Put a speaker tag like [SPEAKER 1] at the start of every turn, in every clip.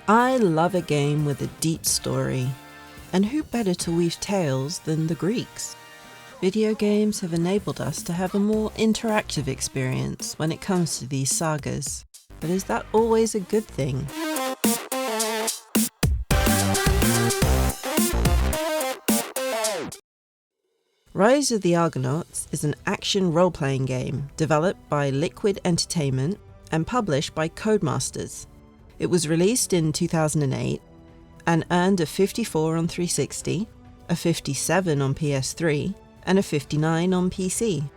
[SPEAKER 1] I love a game with a deep story, and who better to weave tales than the Greeks? Video games have enabled us to have a more interactive experience when it comes to these sagas, but is that always a good thing? Rise of the Argonauts is an action role-playing game developed by Liquid Entertainment and published by Codemasters. It was released in 2008 and earned a 54 on 360, a 57 on PS3, and a 59 on PC.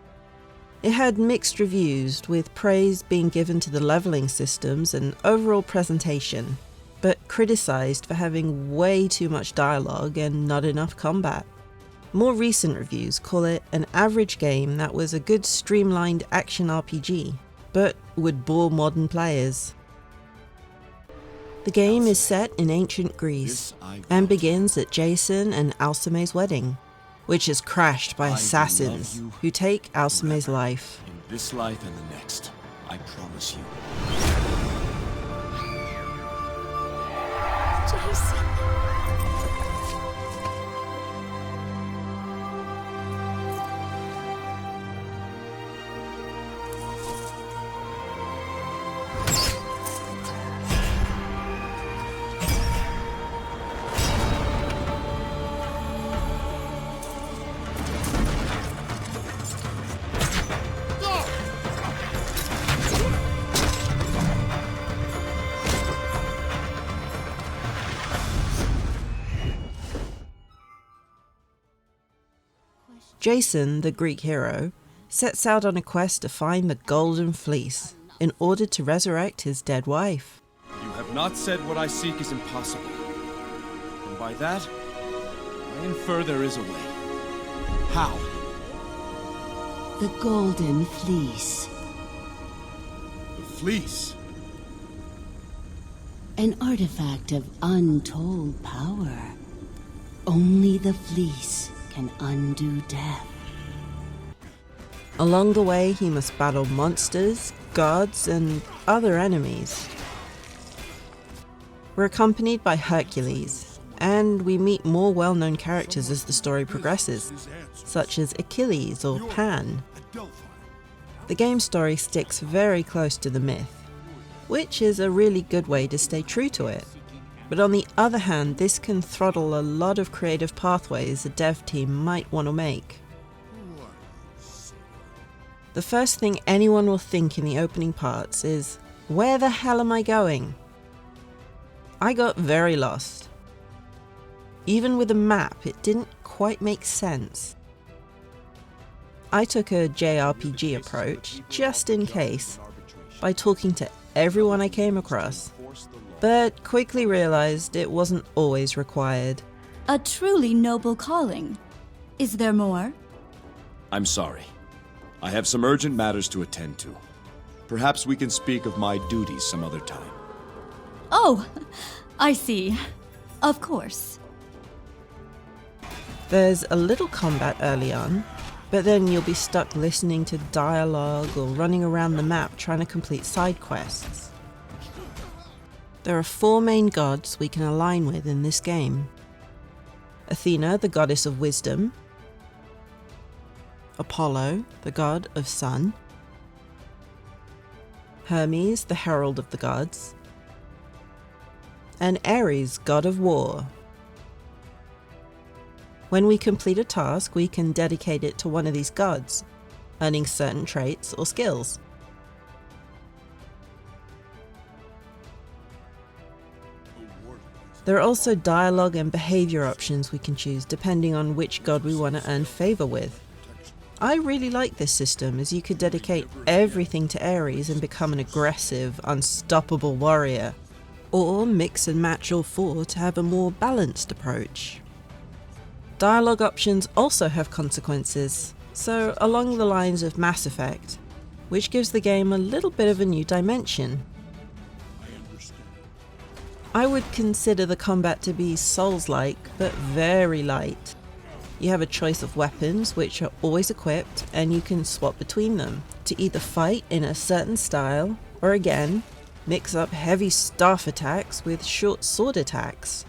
[SPEAKER 1] It had mixed reviews, with praise being given to the leveling systems and overall presentation, but criticised for having way too much dialogue and not enough combat. More recent reviews call it an average game that was a good streamlined action RPG, but would bore modern players. The game is set in ancient Greece and begins at Jason and Alcime's wedding, which is crashed by assassins who take Alcime's life.
[SPEAKER 2] In this life and the next, I promise you.
[SPEAKER 3] Jason.
[SPEAKER 1] Jason, the Greek hero, sets out on a quest to find the Golden Fleece in order to resurrect his dead wife.
[SPEAKER 2] You have not said what I seek is impossible. And by that, I infer there is a way. How?
[SPEAKER 4] The Golden Fleece.
[SPEAKER 2] The fleece?
[SPEAKER 4] An artifact of untold power. Only the fleece can undo death.
[SPEAKER 1] Along the way, he must battle monsters, gods, and other enemies. We're accompanied by Hercules, and we meet more well-known characters as the story progresses, such as Achilles or Pan. The game story sticks very close to the myth, which is a really good way to stay true to it. But on the other hand, this can throttle a lot of creative pathways a dev team might want to make. The first thing anyone will think in the opening parts is, where the hell am I going? I got very lost. Even with a map, it didn't quite make sense. I took a JRPG approach, just in case, by talking to everyone I came across, but quickly realized it wasn't always required.
[SPEAKER 3] A truly noble calling. Is there more?
[SPEAKER 2] I'm sorry. I have some urgent matters to attend to. Perhaps we can speak of my duties some other time.
[SPEAKER 3] Oh, I see. Of course.
[SPEAKER 1] There's a little combat early on, but then you'll be stuck listening to dialogue or running around the map trying to complete side quests. There are 4 main gods we can align with in this game. Athena, the goddess of wisdom. Apollo, the god of sun. Hermes, the herald of the gods. And Ares, god of war. When we complete a task, we can dedicate it to one of these gods, earning certain traits or skills. There are also dialogue and behavior options we can choose depending on which god we want to earn favor with. I really like this system, as you could dedicate everything to Ares and become an aggressive, unstoppable warrior, or mix and match all 4 to have a more balanced approach. Dialogue options also have consequences, so along the lines of Mass Effect, which gives the game a little bit of a new dimension. I would consider the combat to be Souls-like, but very light. You have a choice of weapons which are always equipped, and you can swap between them to either fight in a certain style, or again, Mix up heavy staff attacks with short sword attacks.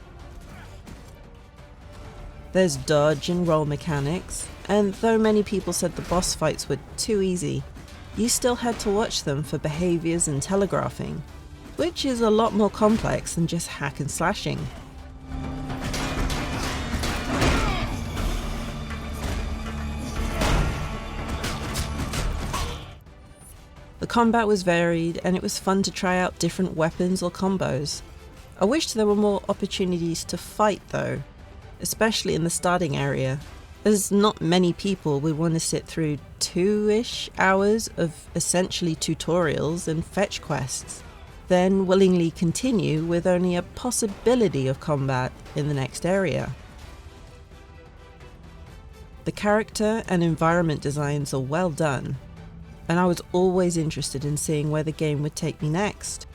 [SPEAKER 1] There's dodge and roll mechanics, and though many people said the boss fights were too easy, you still had to watch them for behaviors and telegraphing, which is a lot more complex than just hack and slashing. The combat was varied, and it was fun to try out different weapons or combos. I wished there were more opportunities to fight though, especially in the starting area, as not many people would want to sit through 2-ish hours of essentially tutorials and fetch quests, then willingly continue with only a possibility of combat in the next area. The character and environment designs are well done, and I was always interested in seeing where the game would take me next.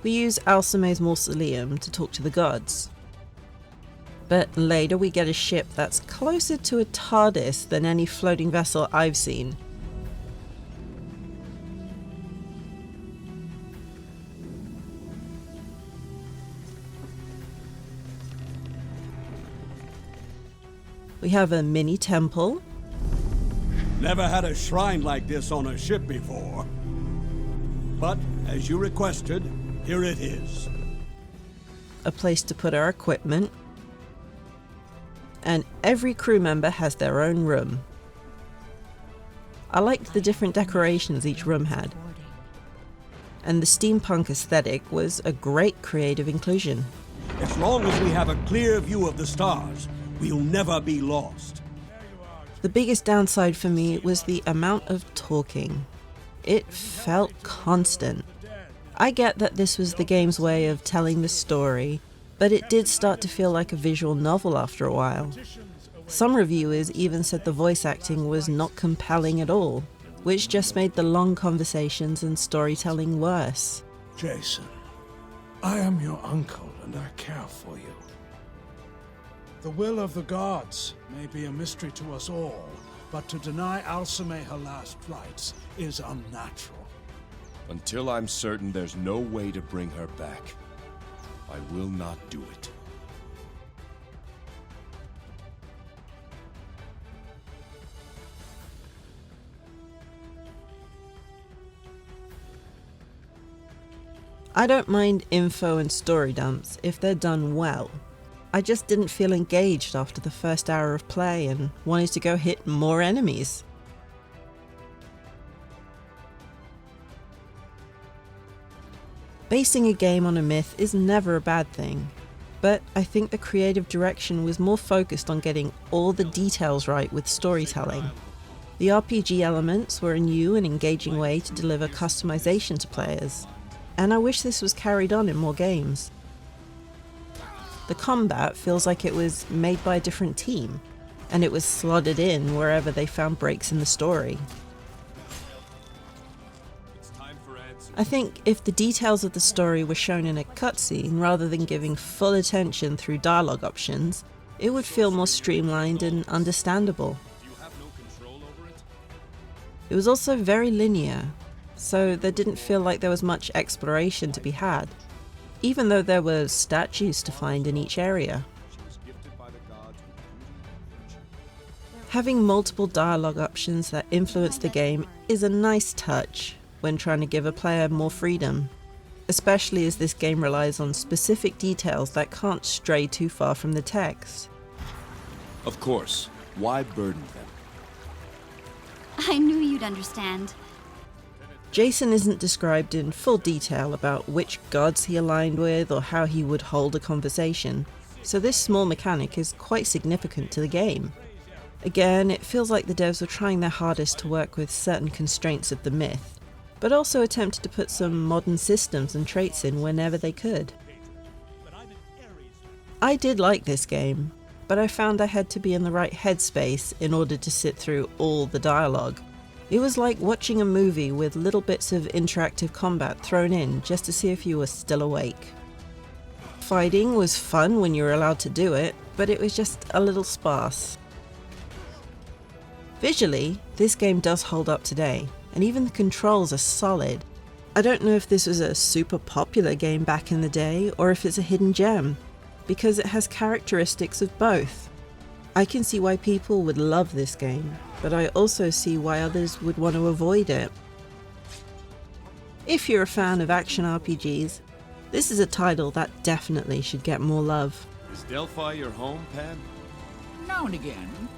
[SPEAKER 1] We use Alceme's mausoleum to talk to the gods, but later we get a ship that's closer to a TARDIS than any floating vessel I've seen. We have a mini temple.
[SPEAKER 5] Never had a shrine like this on a ship before. But, as you requested, here it is.
[SPEAKER 1] A place to put our equipment. And every crew member has their own room. I liked the different decorations each room had. And the steampunk aesthetic was a great creative inclusion.
[SPEAKER 5] As long as we have a clear view of the stars, we'll never be lost.
[SPEAKER 1] The biggest downside for me was the amount of talking. It felt constant. I get that this was the game's way of telling the story, but it did start to feel like a visual novel after a while. Some reviewers even said the voice acting was not compelling at all, which just made the long conversations and storytelling worse.
[SPEAKER 6] Jason, I am your uncle and I care for you. The will of the gods may be a mystery to us all, but to deny Alceme her last rites is unnatural.
[SPEAKER 2] Until I'm certain there's no way to bring her back, I will not do it.
[SPEAKER 1] I don't mind info and story dumps if they're done well. I just didn't feel engaged after the first hour of play and wanted to go hit more enemies. Basing a game on a myth is never a bad thing, but I think the creative direction was more focused on getting all the details right with storytelling. The RPG elements were a new and engaging way to deliver customization to players, and I wish this was carried on in more games. The combat feels like it was made by a different team, and it was slotted in wherever they found breaks in the story. I think if the details of the story were shown in a cutscene rather than giving full attention through dialogue options, it would feel more streamlined and understandable. It was also very linear, so there didn't feel like there was much exploration to be had, even though there were statues to find in each area. Having multiple dialogue options that influence the game is a nice touch when trying to give a player more freedom, especially as this game relies on specific details that can't stray too far from the text.
[SPEAKER 2] Of course, why burden them?
[SPEAKER 3] I knew you'd understand.
[SPEAKER 1] Jason isn't described in full detail about which gods he aligned with or how he would hold a conversation, so this small mechanic is quite significant to the game. Again, it feels like the devs were trying their hardest to work with certain constraints of the myth, but also attempted to put some modern systems and traits in whenever they could. I did like this game, but I found I had to be in the right headspace in order to sit through all the dialogue. It was like watching a movie with little bits of interactive combat thrown in just to see if you were still awake. Fighting was fun when you were allowed to do it, but it was just a little sparse. Visually, this game does hold up today, and even the controls are solid. I don't know if this was a super popular game back in the day, or if it's a hidden gem, because it has characteristics of both. I can see why people would love this game, but I also see why others would want to avoid it. If you're a fan of action RPGs, this is a title that definitely should get more love.
[SPEAKER 2] Is Delphi your home, Pan?
[SPEAKER 7] Now and again.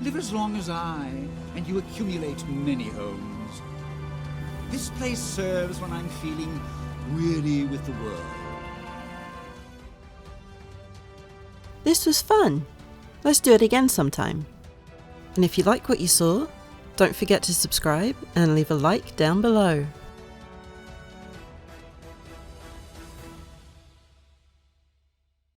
[SPEAKER 7] Live as long as I, and you accumulate many homes. This place serves when I'm feeling weary with the world.
[SPEAKER 1] This was fun. Let's do it again sometime. And if you like what you saw, don't forget to subscribe and leave a like down below.